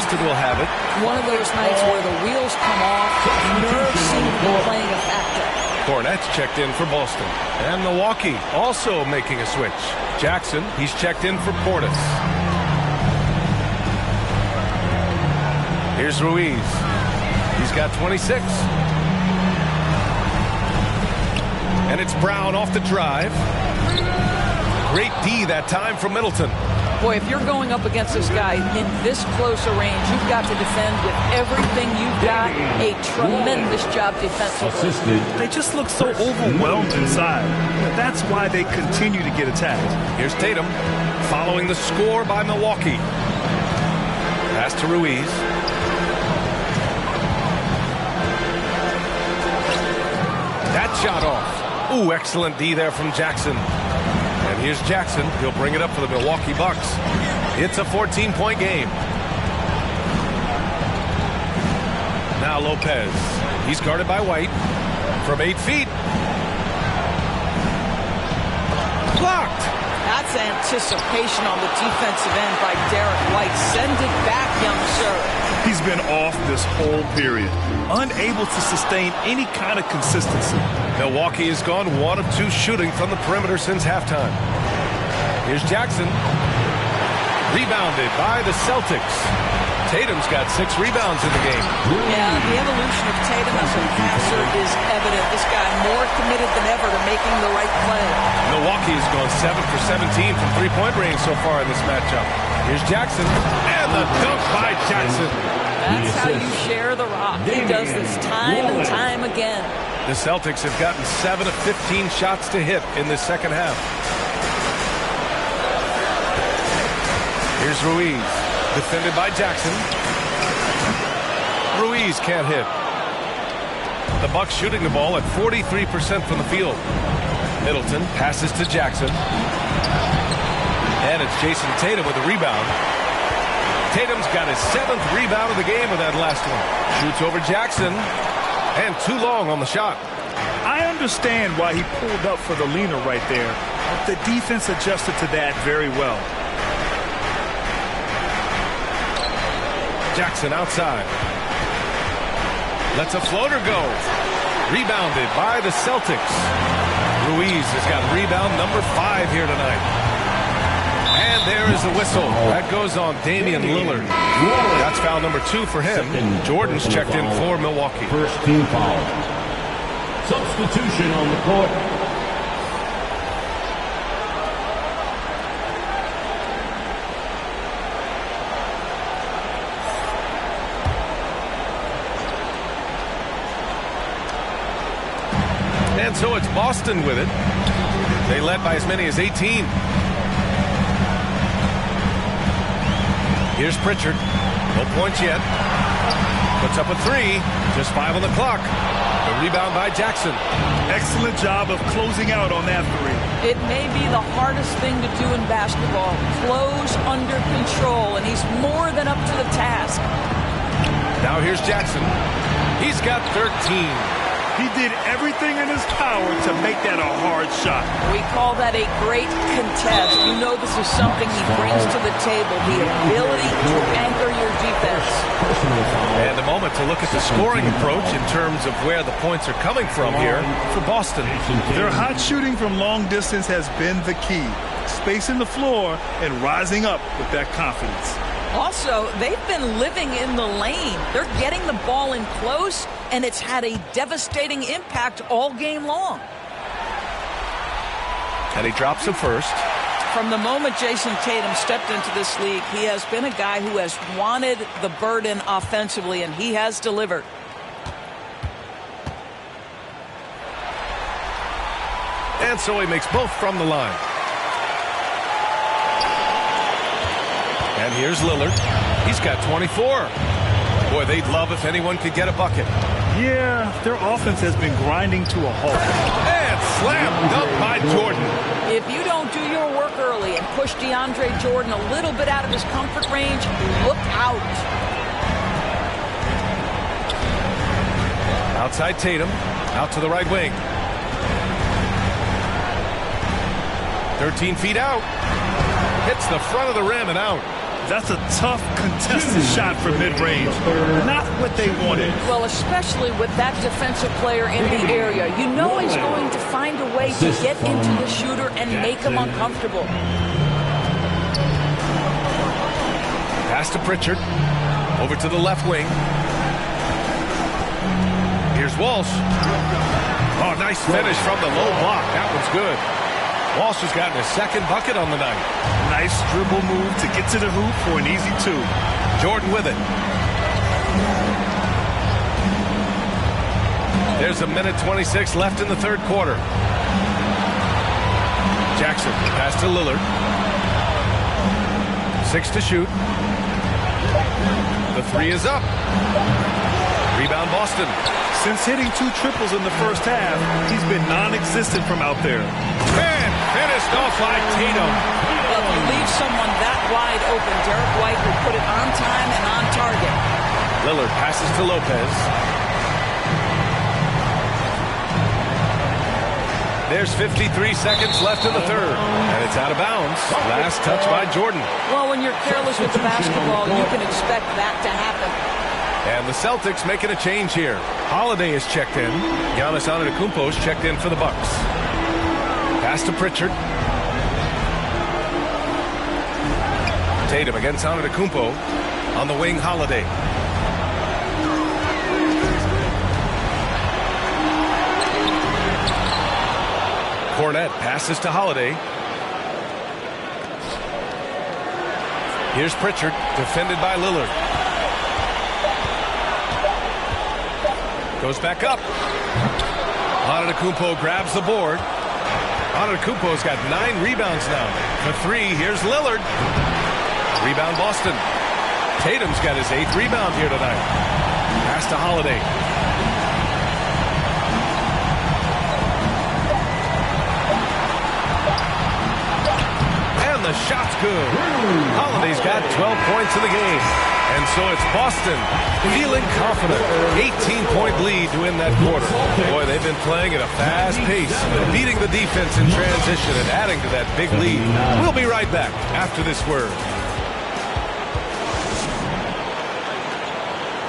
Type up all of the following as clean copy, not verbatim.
Boston will have it. One of those nights where the wheels come off, nerves seem to be playing a factor. Cornette's checked in for Boston. And Milwaukee also making a switch. Jackson, he's checked in for Portis. Here's Ruiz. He's got 26. And it's Brown off the drive. Great D that time from Middleton. Boy, if you're going up against this guy in this close a range, you've got to defend with everything you've got. A tremendous job defensively. They just look so overwhelmed inside. That's why they continue to get attacked. Here's Tatum following the score by Milwaukee. Pass to Ruiz. That shot off. Ooh, excellent D there from Jackson. And here's Jackson. He'll bring it up for the Milwaukee Bucks. It's a 14-point game. Now Lopez. He's guarded by White from 8 feet. Blocked. That's anticipation on the defensive end by Derek White. Send it back, young sir. He's been off this whole period, unable to sustain any kind of consistency. Milwaukee has gone 1 of 2 shooting from the perimeter since halftime. Here's Jackson. Rebounded by the Celtics. Tatum's got 6 rebounds in the game. Yeah, the evolution of Tatum as a passer is evident. This guy more committed than ever to making the right play. Milwaukee has gone 7 for 17 from three-point range so far in this matchup. Here's Jackson. And the dunk by Jackson. That's how you share the rock. He does this time and time again. The Celtics have gotten 7 of 15 shots to hit in the second half. Here's Ruiz. Defended by Jackson. Ruiz can't hit. The Bucks shooting the ball at 43% from the field. Middleton passes to Jackson. And it's Jason Tatum with the rebound. Tatum's got his 7th rebound of the game with that last one. Shoots over Jackson. And too long on the shot. I understand why he pulled up for the leaner right there. But the defense adjusted to that very well. Jackson outside. Lets a floater go. Rebounded by the Celtics. Ruiz has got rebound number 5 here tonight. And there is the whistle. That goes on Damian Lillard. That's foul number 2 for him. Jordan's checked in for Milwaukee. First team foul. Substitution on the court. And so it's Boston with it. They led by as many as 18. Here's Pritchard. No points yet. Puts up a 3. Just 5 on the clock. The rebound by Jackson. Excellent job of closing out on that 3. It may be the hardest thing to do in basketball. Close under control, and he's more than up to the task. Now here's Jackson. He's got 13. He did everything in his power to make that a hard shot. We call that a great contest. You know this is something he brings to the table, the ability to anchor your defense. And a moment to look at the scoring approach in terms of where the points are coming from here for Boston. Their hot shooting from long distance has been the key. Spacing the floor and rising up with that confidence. Also, they've been living in the lane. They're getting the ball in close, and it's had a devastating impact all game long. And he drops the first. From the moment Jason Tatum stepped into this league, he has been a guy who has wanted the burden offensively, and he has delivered. And so he makes both from the line. And here's Lillard. He's got 24. Boy, they'd love if anyone could get a bucket. Yeah, their offense has been grinding to a halt. And slam dunk by Jordan. If you don't do your work early and push DeAndre Jordan a little bit out of his comfort range, look out. Outside Tatum. Out to the right wing. 13 feet out. Hits the front of the rim and out. That's a tough, contested shot from mid-range. Not what they wanted. Well, especially with that defensive player in the area. You know he's going to find a way to get into the shooter and make him uncomfortable. Pass to Pritchard. Over to the left wing. Here's Walsh. Oh, nice finish from the low block. That one's good. Walsh has gotten his second bucket on the night. Nice dribble move to get to the hoop for an easy 2. Jordan with it. There's a minute 26 left in the third quarter. Jackson, pass to Lillard. 6 to shoot. The 3 is up. Rebound Boston. Since hitting 2 triples in the first half, he's been non-existent from out there. Man, finished off by Tatum. Well, if you leave someone that wide open, Derek White will put it on time and on target. Lillard passes to Lopez. There's 53 seconds left in the third, and it's out of bounds. Last touch by Jordan. Well, when you're careless with the basketball, you can expect that to happen. And the Celtics making a change here. Holiday is checked in. Giannis Antetokounmpo is checked in for the Bucks. Pass to Pritchard. Tatum against Antetokounmpo. On the wing, Holiday. Cornette passes to Holiday. Here's Pritchard, defended by Lillard. Goes back up. Antetokounmpo grabs the board. Antetokounmpo's got 9 rebounds now. The 3, here's Lillard. Rebound Boston. Tatum's got his 8th rebound here tonight. Pass to Holiday. And the shot's good. Holiday's got 12 points in the game. And so it's Boston feeling confident. 18-point lead to win that quarter. Boy, they've been playing at a fast pace, beating the defense in transition and adding to that big lead. We'll be right back after this word.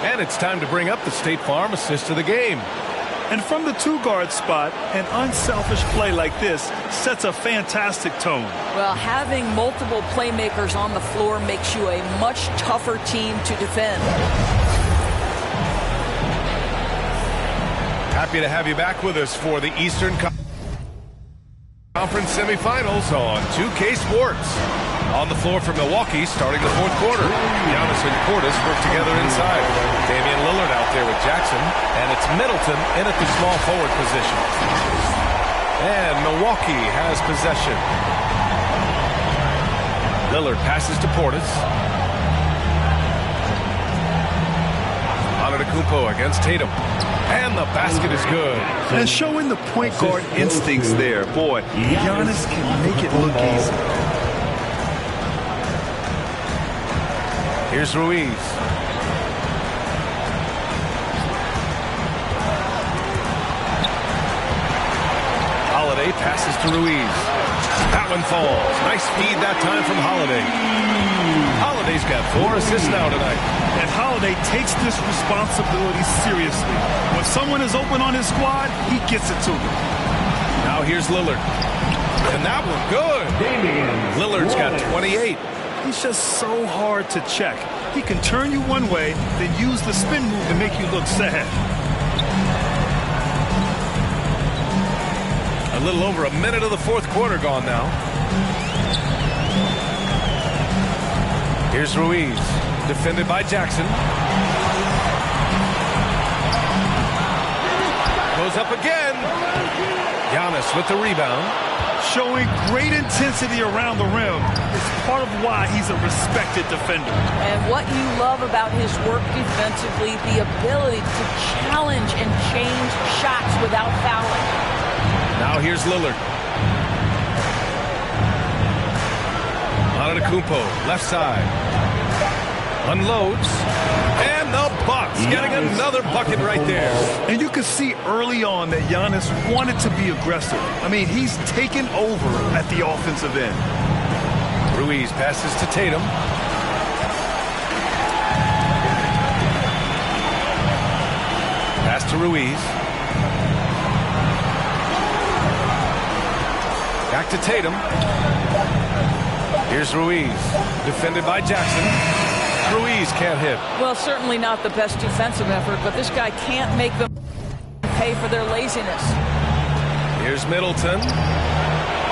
And it's time to bring up the State Farm assist of the game. And from the 2-guard spot, an unselfish play like this sets a fantastic tone. Well, having multiple playmakers on the floor makes you a much tougher team to defend. Happy to have you back with us for the Eastern Conference semifinals on 2K Sports. On the floor for Milwaukee, starting the fourth quarter. Giannis and Portis work together inside. Damian Lillard out there with Jackson, and it's Middleton in at the small forward position. And Milwaukee has possession. Lillard passes to Portis. Antetokounmpo against Tatum. And the basket is good. And showing the point guard instincts there. Boy, Giannis can make it look easy. Here's Ruiz. Holiday passes to Ruiz. That one falls. Nice feed that time from Holiday. Holiday's got 4 assists now tonight. And Holiday takes this responsibility seriously. When someone is open on his squad, he gets it to them. Now here's Lillard. And that one good. Lillard's got 28. He's just so hard to check. He can turn you one way, then use the spin move to make you look sad. A little over a minute of the fourth quarter gone now. Here's Ruiz, defended by Jackson. Goes up again. Giannis with the rebound. Showing great intensity around the rim is part of why he's a respected defender. And what you love about his work defensively, the ability to challenge and change shots without fouling. Now here's Lillard. Antetokounmpo, left side. Unloads. And the Bucks getting another bucket right there. And you can see early on that Giannis wanted to be aggressive. I mean, he's taken over at the offensive end. Ruiz passes to Tatum. Ruiz. Back to Tatum. Here's Ruiz. Defended by Jackson. Ruiz can't hit. Well, certainly not the best defensive effort, but this guy can't make them pay for their laziness. Here's Middleton.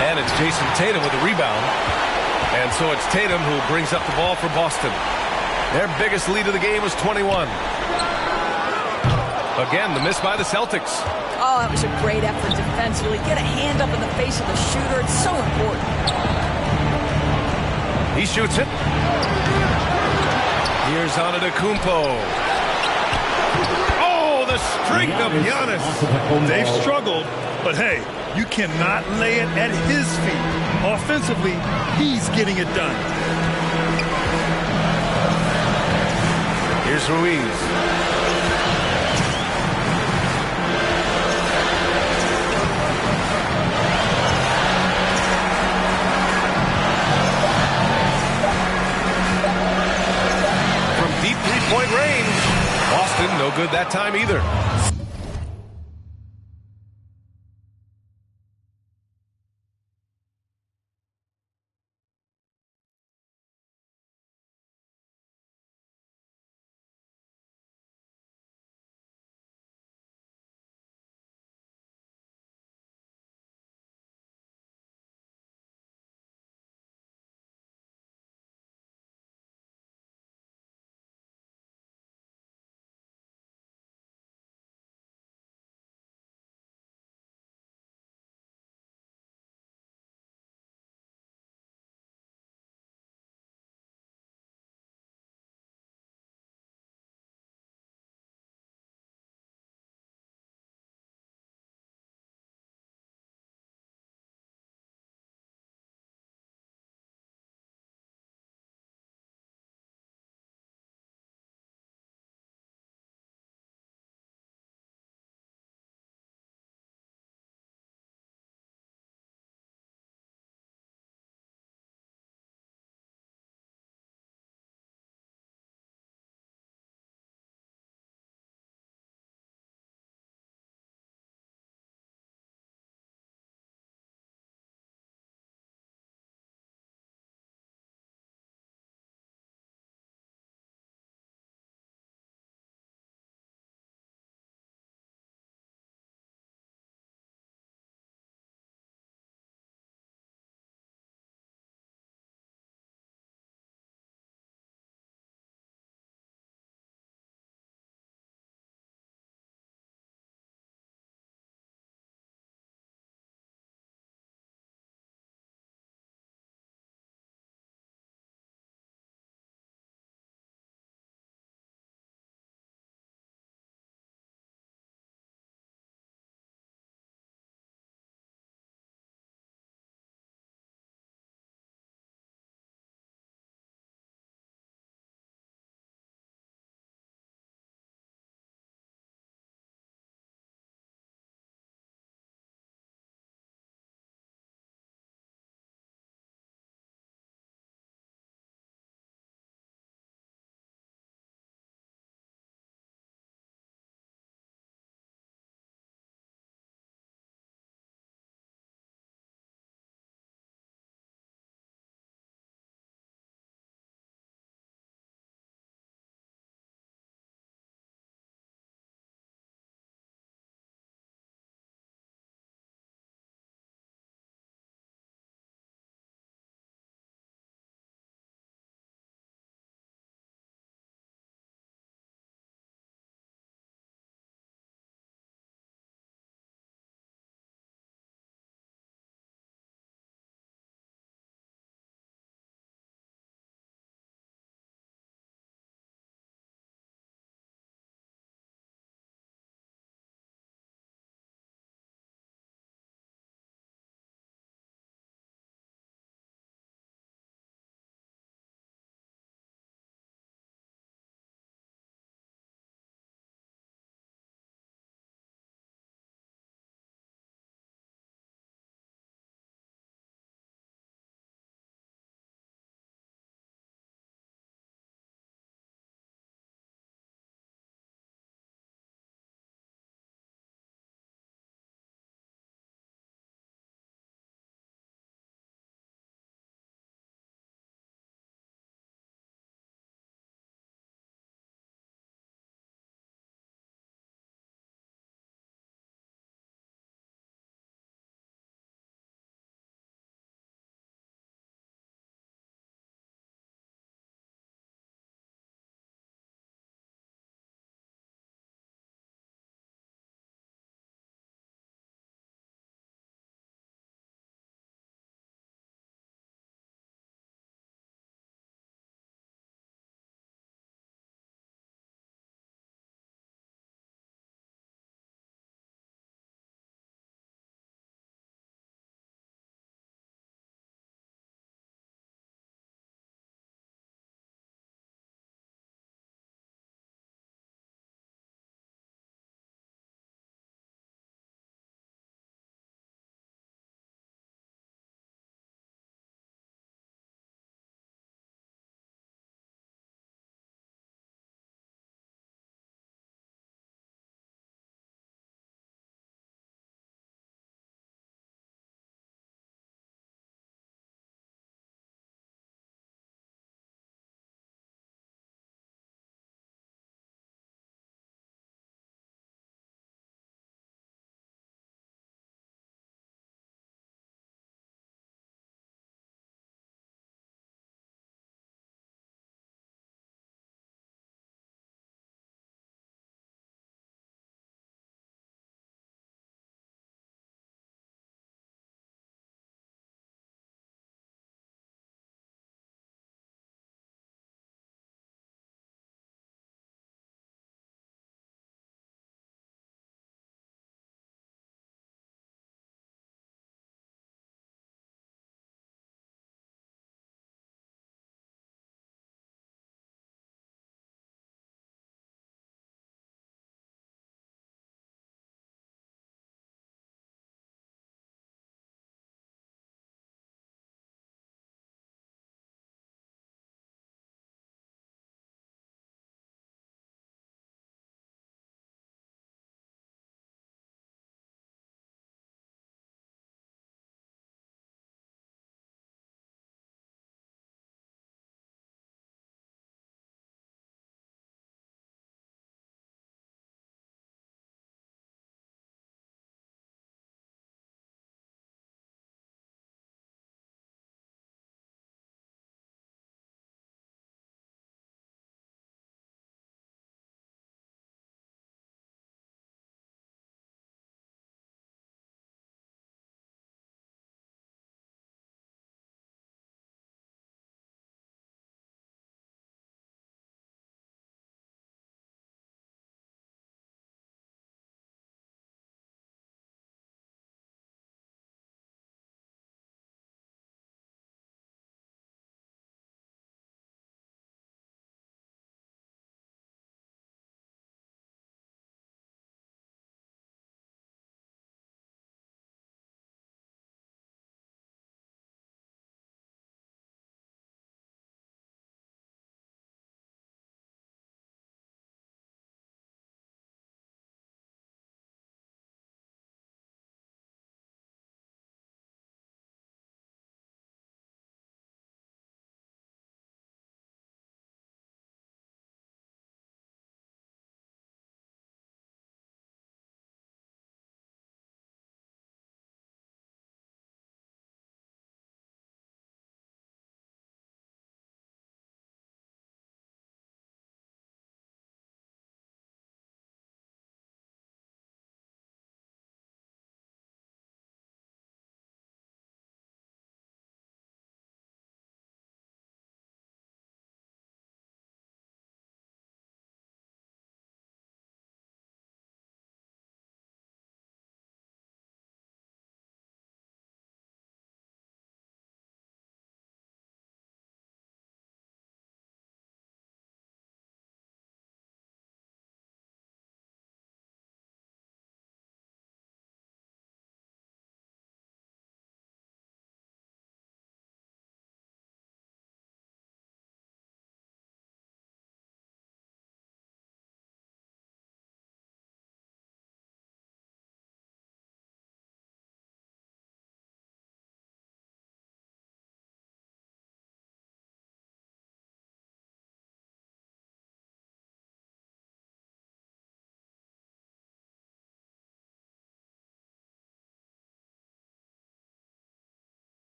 And it's Jason Tatum with the rebound. And so it's Tatum who brings up the ball for Boston. Their biggest lead of the game was 21. Again, the miss by the Celtics. Oh, that was a great effort defensively. Get a hand up in the face of the shooter. It's so important. He shoots it. Here's Antetokounmpo. Oh, the streak of Giannis. They've struggled, but hey, you cannot lay it at his feet. Offensively, he's getting it done. Here's Ruiz. Deep three-point range. Boston, no good that time either.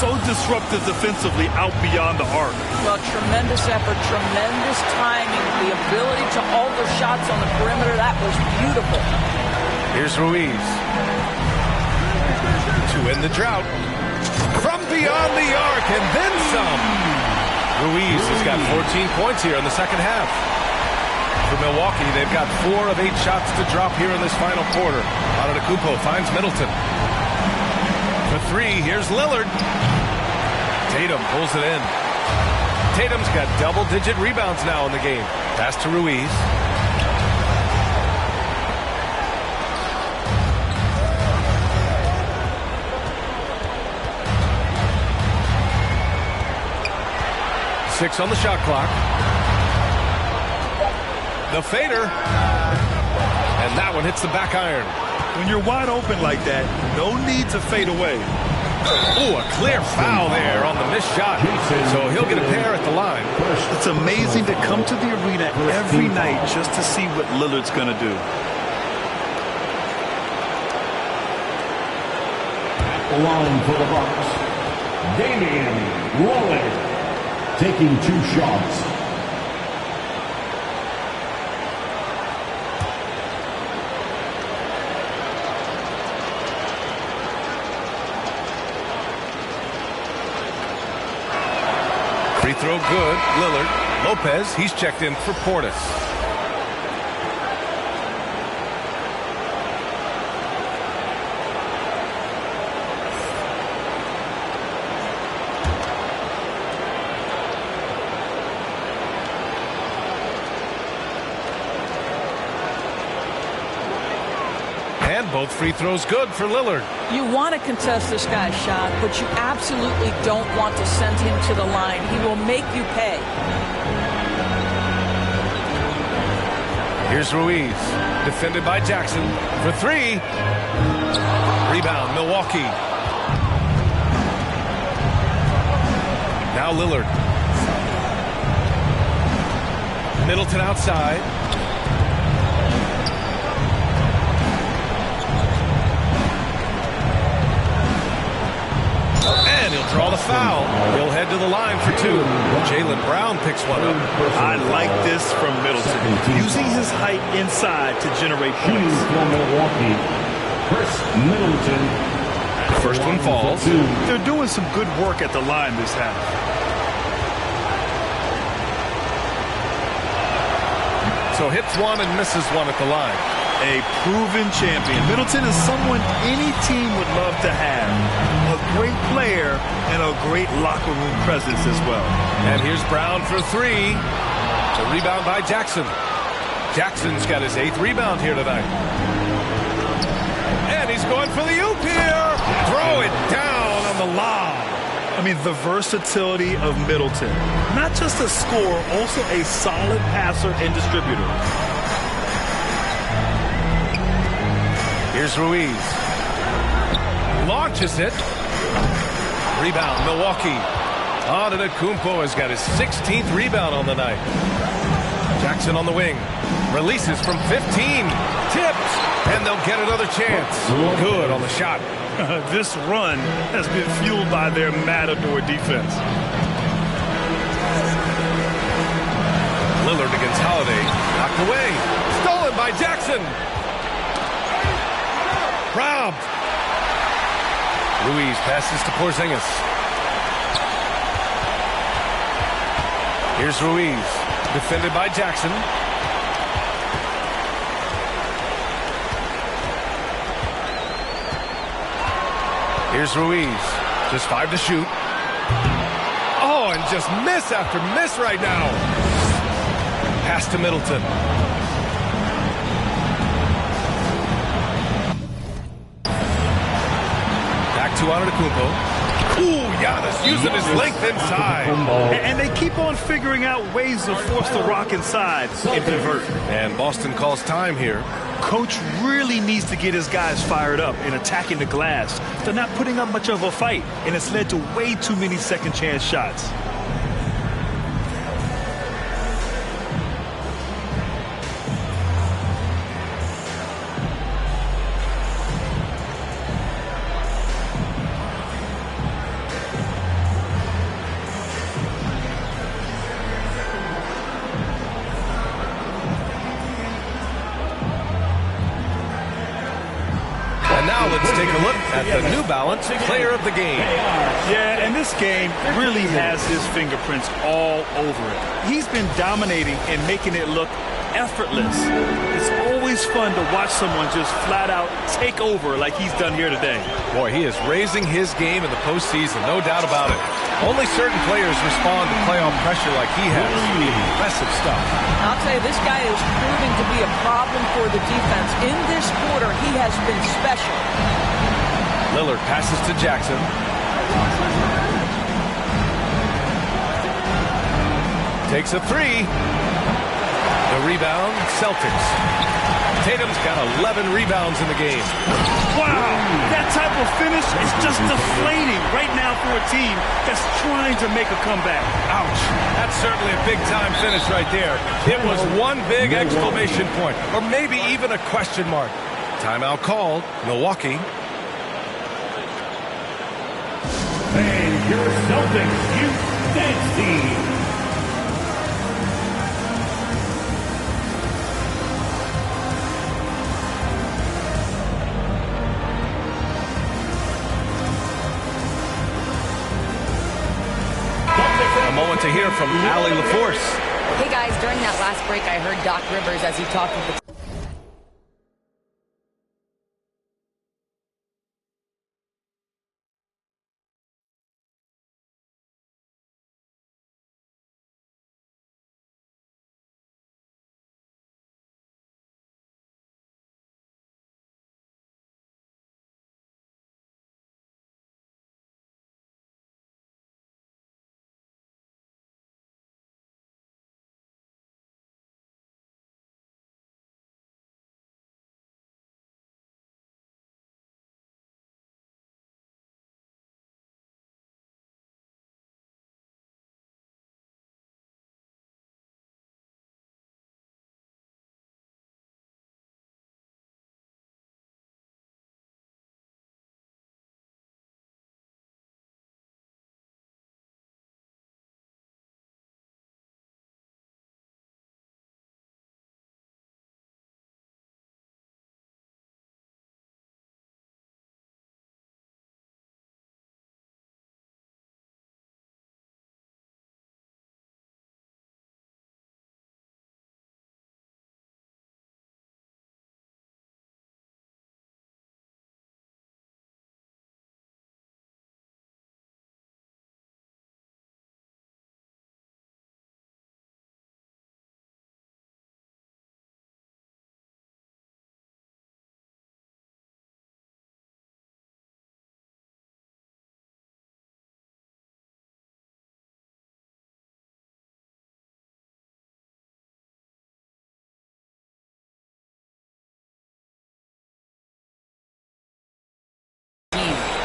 so disruptive defensively out beyond the arc. Well, tremendous effort, tremendous timing, the ability to alter shots on the perimeter. That was beautiful. Here's Ruiz. To end the drought. From beyond the arc, and then some. Ruiz has got 14 points here in the second half. For Milwaukee, they've got 4 of 8 shots to drop here in this final quarter. Antetokounmpo finds Middleton. For 3, here's Lillard. Tatum pulls it in. Tatum's got double-digit rebounds now in the game. Pass to Ruiz. Six on the shot clock. The fader. And that one hits the back iron. When you're wide open like that, no need to fade away. Oh, a clear foul there on the missed shot. So he'll get a pair at the line. It's amazing to come to the arena every night just to see what Lillard's going to do. Line for the Bucks, Damian Lillard. Taking 2 shots. Free throw good. Lillard. Lopez, he's checked in for Portis. Both free throws good for Lillard. You want to contest this guy's shot, but you absolutely don't want to send him to the line. He will make you pay. Here's Ruiz, defended by Jackson for 3. Rebound, Milwaukee. Now Lillard. Middleton outside. And he'll draw the foul. He'll head to the line for 2. Jaylen Brown picks one up. I like this from Middleton. Using his height inside to generate points. For Milwaukee, Chris Middleton. First one falls. They're doing some good work at the line this half. So hits one and misses one at the line. A proven champion. Middleton is someone any team would love to have. A great player and a great locker room presence as well. And here's Brown for 3. The rebound by Jackson. Jackson's got his 8th rebound here tonight. And he's going for the oop here. Throw it down on the lob. I mean, the versatility of Middleton. Not just a scorer, also a solid passer and distributor. Here's Ruiz. Launches it. Rebound, Milwaukee. Antetokounmpo has got his 16th rebound on the night. Jackson on the wing. Releases from 15. Tipped. And they'll get another chance. Good on the shot. This run has been fueled by their matador defense. Lillard against Holiday. Knocked away. Stolen by Jackson. Robbed. Ruiz passes to Porzingis. Here's Ruiz, defended by Jackson. Here's Ruiz, just 5 to shoot. Oh, and just miss after miss right now. Pass to Middleton. To Antetokounmpo. Ooh, Giannis using his length inside. And they keep on figuring out ways to force the rock inside and convert. And Boston calls time here. Coach really needs to get his guys fired up and attacking the glass. They're not putting up much of a fight, and it's led to way too many second chance shots. a look at the New Balance Player of the Game. Yeah, and this game really has his fingerprints all over it. He's been dominating and making it look effortless. It's always fun to watch someone just flat out take over like he's done here today. Boy, he is raising his game in the postseason, no doubt about it. Only certain players respond to playoff pressure like he has. Impressive stuff. I'll tell you, this guy is proving to be a problem for the defense. In this quarter, he has been special. Lillard passes to Jackson. Takes a three. The rebound, Celtics. Tatum's got 11 rebounds in the game. Wow, that type of finish is just deflating right now for a team that's trying to make a comeback. Ouch. That's certainly a big-time finish right there. It was one big exclamation point, or maybe even a question mark. Timeout called. Milwaukee. And your Celtics Youth Dance Team. A moment to hear from Allie LaForce. Hey guys, during that last break, I heard Doc Rivers as he talked with the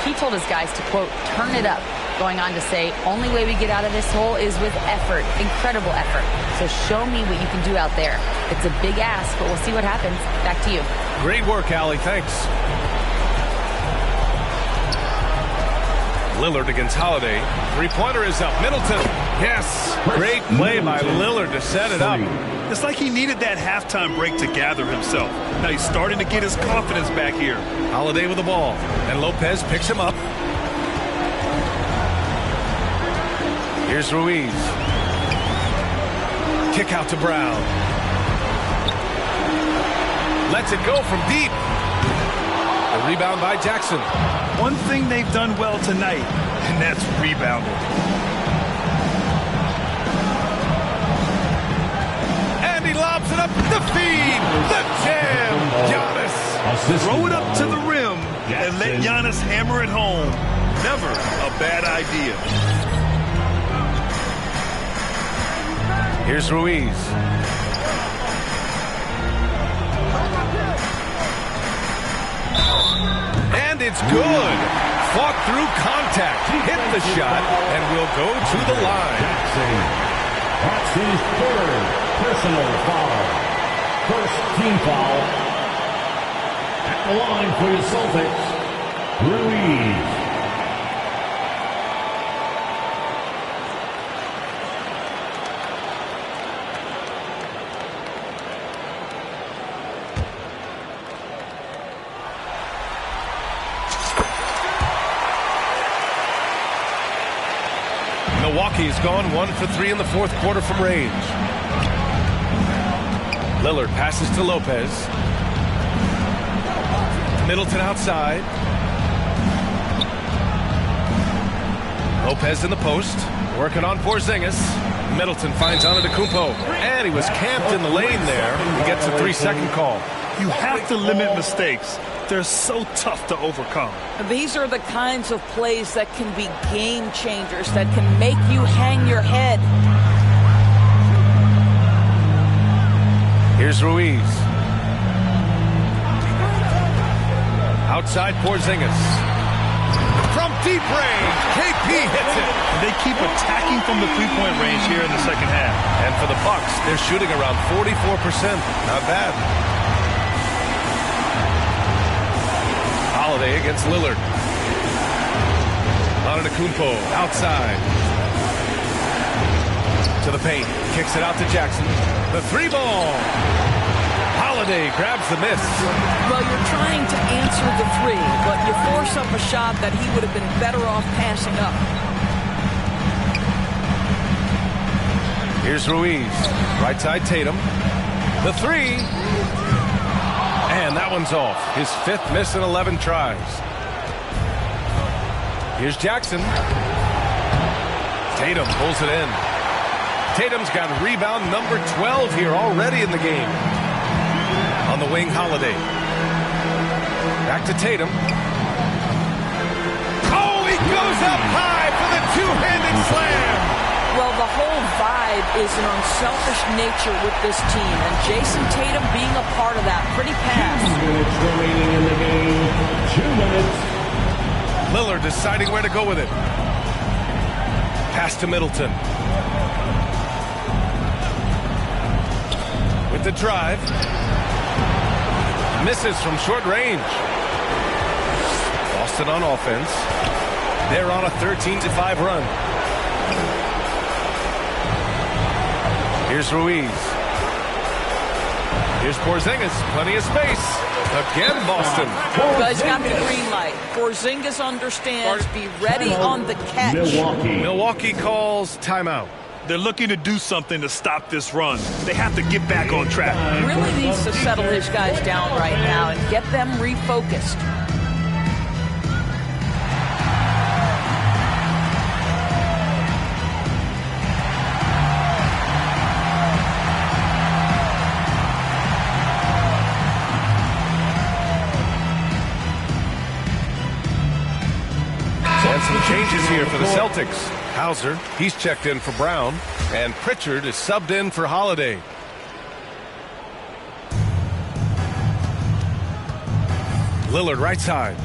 He told his guys to, quote, turn it up, going on to say, only way we get out of this hole is with effort, incredible effort. So show me what you can do out there. It's a big ask, but we'll see what happens. Back to you. Great work, Allie. Thanks. Lillard against Holiday. Three-pointer is up. Middleton. Yes. Great play by Lillard to set it up. It's like he needed that halftime break to gather himself. Now he's starting to get his confidence back here. Holiday with the ball. And Lopez picks him up. Here's Ruiz. Kick out to Brown. Lets it go from deep. The rebound by Jackson. One thing they've done well tonight, and that's rebounding. And he lobs it up the feed. The jam. Giannis. Throw it up to the rim and let Giannis hammer it home. Never a bad idea. Here's Ruiz. And it's good. Fought through contact. Hit the shot and will go to the line. That's his third personal foul. First team foul. At the line for the Celtics, Ruiz. Milwaukee has gone 1 for 3 in the fourth quarter from range. Lillard passes to Lopez. Middleton outside. Lopez in the post, working on Porzingis. Middleton finds Antetokounmpo, and he was camped in the lane there. He gets a 3-second call. You have to limit mistakes. They're so tough to overcome. These are the kinds of plays that can be game changers, that can make you hang your head. Here's Ruiz. Outside Porzingis. From deep range, KP hits it. They keep attacking from the three-point range here in the second half. And for the Bucks, they're shooting around 44%. Not bad. Holiday against Lillard. Antetokounmpo outside. To the paint. Kicks it out to Jackson. The 3-ball. Holiday grabs the miss. Well, you're trying to answer the 3, but you force up a shot that he would have been better off passing up. Here's Ruiz. Right side Tatum. The 3. And that one's off. His 5th miss in 11 tries. Here's Jackson. Tatum pulls it in. Tatum's got rebound number 12 here already in the game. On the wing, Holiday. Back to Tatum. Oh, he goes up high for the two-handed slam. Well, the whole vibe is an unselfish nature with this team, and Jason Tatum being a part of that. Pretty pass. 2 minutes remaining in the game. 2 minutes. Lillard deciding where to go with it. Pass to Middleton. With the drive. Misses from short range. Boston on offense. They're on a 13-5 run. Here's Ruiz. Here's Porzingis. Plenty of space. Again, Boston. You guys got the green light. Porzingis understands. Be ready on the catch. Milwaukee calls timeout. They're looking to do something to stop this run. They have to get back on track. Really needs to settle his guys down right now and get them refocused. And some changes here for the Celtics. Hauser, he's checked in for Brown, and Pritchard is subbed in for Holiday. Lillard right side.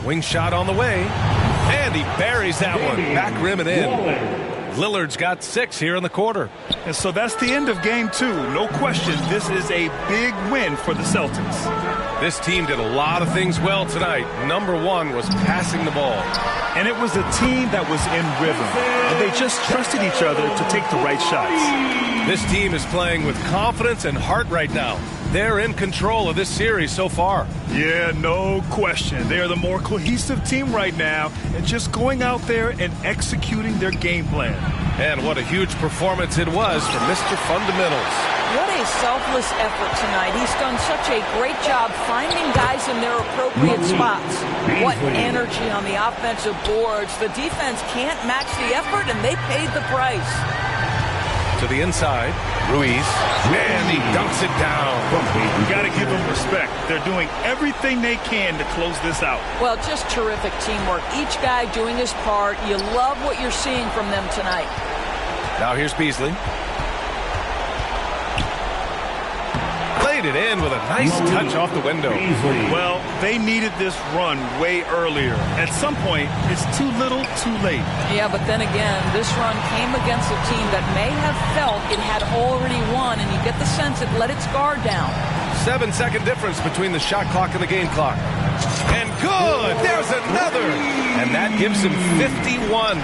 Wing shot on the way, and he buries that one. Back rim and in. Lillard's got 6 here in the quarter. And so that's the end of game 2. No question, this is a big win for the Celtics. This team did a lot of things well tonight. Number 1 was passing the ball. And it was a team that was in rhythm. And they just trusted each other to take the right shots. This team is playing with confidence and heart right now. They're in control of this series so far. Yeah, no question. They are the more cohesive team right now and just going out there and executing their game plan. And what a huge performance it was from Mr. Fundamentals. What a selfless effort tonight. He's done such a great job finding guys in their appropriate spots. What energy on the offensive boards. The defense can't match the effort, and they paid the price. To the inside, Ruiz, and he dunks it down. You got to give them respect. They're doing everything they can to close this out. Well, just terrific teamwork. Each guy doing his part. You love what you're seeing from them tonight. Now here's Beasley. Played it in with a nice touch off the window. Well, they needed this run way earlier. At some point, it's too little, too late. Yeah, but then again, this run came against a team that may have felt it had already won, and you get the sense it let its guard down. 7-second difference between the shot clock and the game clock. And good! There's another! And that gives him 51.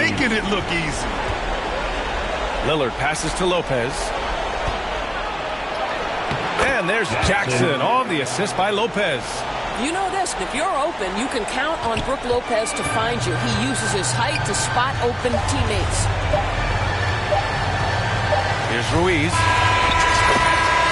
Making it look easy. Lillard passes to Lopez. And there's Jackson on the assist by Lopez. You know this, if you're open, you can count on Brook Lopez to find you. He uses his height to spot open teammates. Here's Ruiz.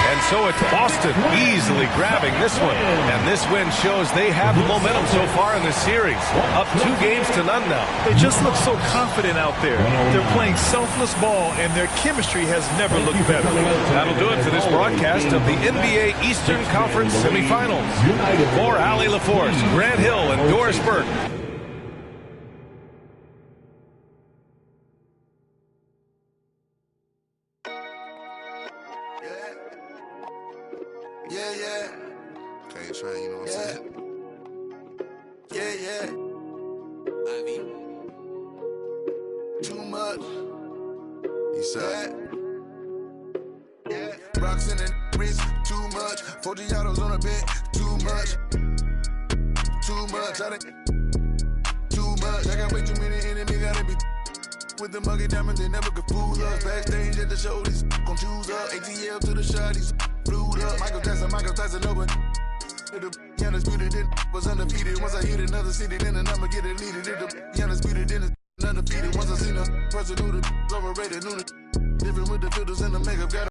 And so it's Boston easily grabbing this one. And this win shows they have the momentum so far in this series. Up 2-0 now. They just look so confident out there. They're playing selfless ball, and their chemistry has never looked better. That'll do it for this broadcast of the NBA Eastern Conference semifinals. For Allie LaForce, Grant Hill, and Doris Burke. Yeah. Can't train, you know what I'm saying? Yeah. Too much. He said. Yeah. Rocks in the wrist, too much. 40 autos on a bed, too much. Too much. Too much. I got way too many enemies, gotta be with the muggy diamonds, they never could fool us. Backstage at the show, these gon' choose up. ATL to the shot, these flued up. Michael Tyson, no one. The undisputed, then was undefeated. Once I hit another city, then the number get deleted. The undisputed, then it's undefeated. Once I seen a person who the overrated, knew the different with the filters and the makeup. Got